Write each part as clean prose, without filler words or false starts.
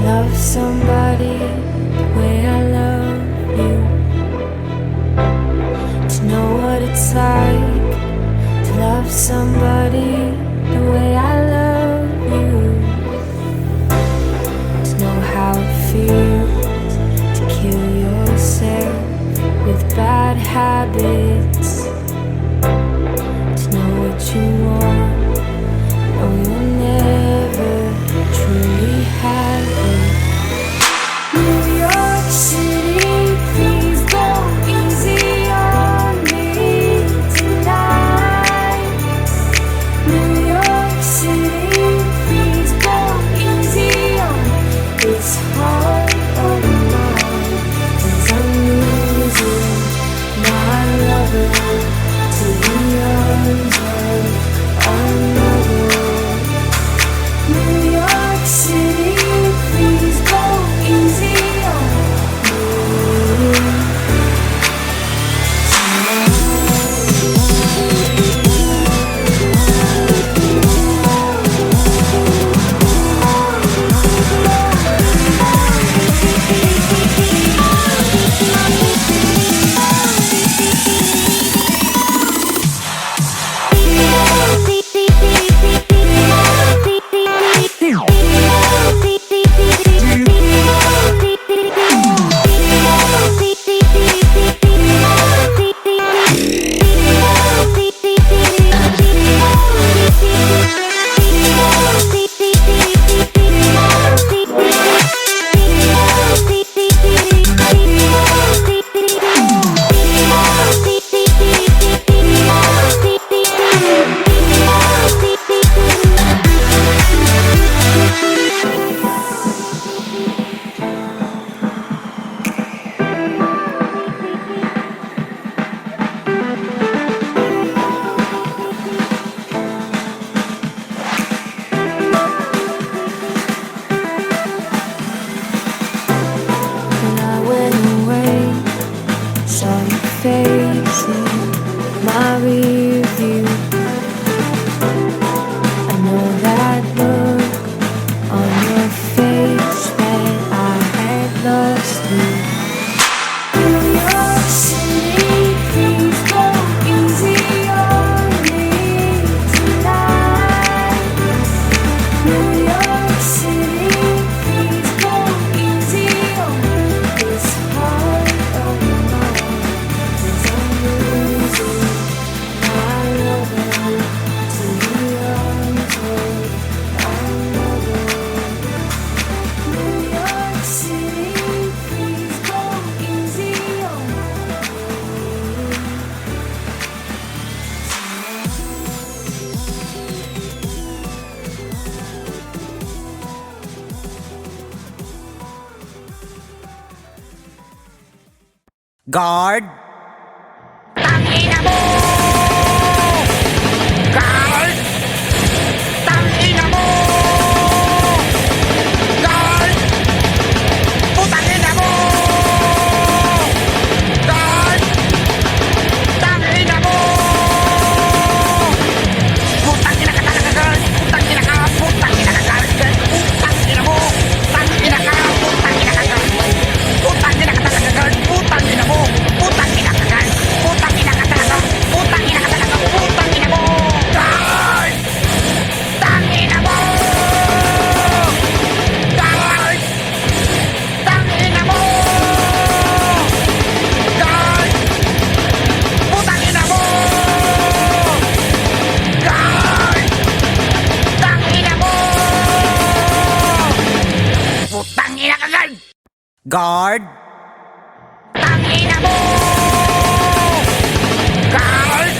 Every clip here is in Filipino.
Love somebody the way I love you. To know what it's like to love somebody the way I love you. To know how it feels to kill yourself with bad habits. To know what you want, know you'll never truly have it. New York City, please go easy on me tonight. New York City, please go easy on this heart of mine. 'Cause I'm losing my lover to the arms of another. New York City, please go easy on me Guard! Tangina mo! Guard! Tangina mo! Guard! Putangina mo! Guard! Tangina mo! Putangina ka talaga, guard! Putangina ka! Putangina ka, guard! Putangina mo! Tangina ka! Putangina ka, guard! Putangina ka talaga, guard! Putangina mo! Putangina ka, guard! Putangina ka talaga! Putangina ka talaga! Putangina mo! Guard! Tangina mo! Guard! Tangina mo! Guard! Putangina mo! Guard! Tangina mo! Putangina ka, guard! Guard! Tangina mo! Guard!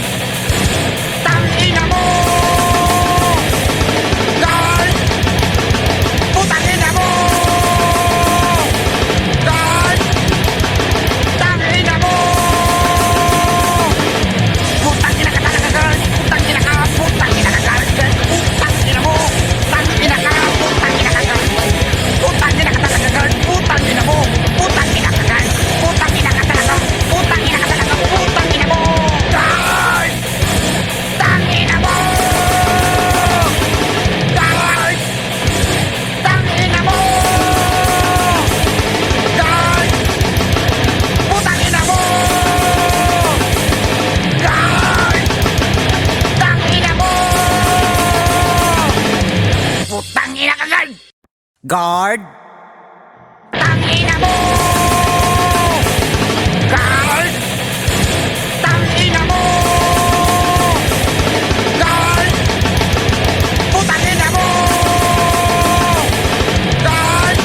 Guard! Tangina mo! Guard! Tangina mo! Guard! Putang ina mo! Guard!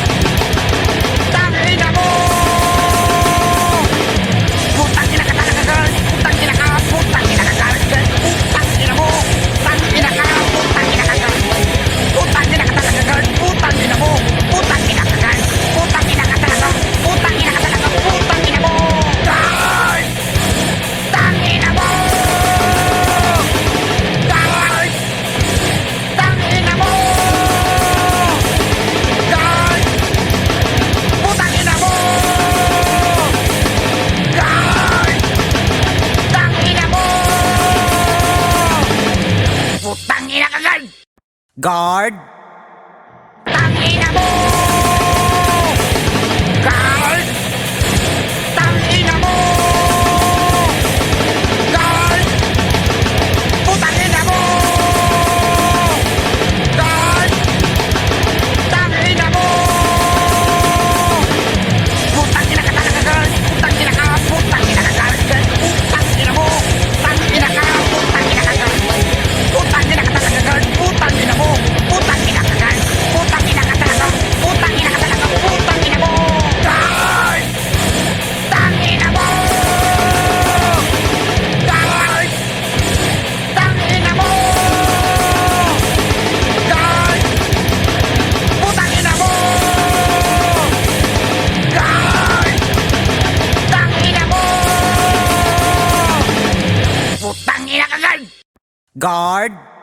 Tangina mo! Putang ina ka talaga, guard! Putang ina ka! Putang ina ka, guard! Putang ina mo! Tangina ka! Putang ina ka, guard! Putang ina ka talaga, guard! Putang ina mo! Putang ina ka, guard! Putang ina ka talaga! Putang ina ka talaga! Putang ina mo! Guard! Tangina mo! Guard! Tangina mo! Guard! Putang ina mo! Guard! Tangina mo! Putang ina ka, guard! Guard! Tangina mo! Guard! Tangina mo! Guard! Putang ina mo! Guard! Tangina mo! Putang ina ka talaga, guard! Putang ina ka! Putang ina ka, guard! Putang ina mo! Tangina ka! Putang ina ka, guard! Putang ina ka talaga, guard! Putang ina mo! Putang ina ka, guard! Putang ina ka talaga! Putang ina ka talaga! Putang ina mo! Guard! Tangina mo! Guard! Tangina mo! Guard! Putang ina mo! Guard! Tangina mo! Putang ina ka, guard! Guard!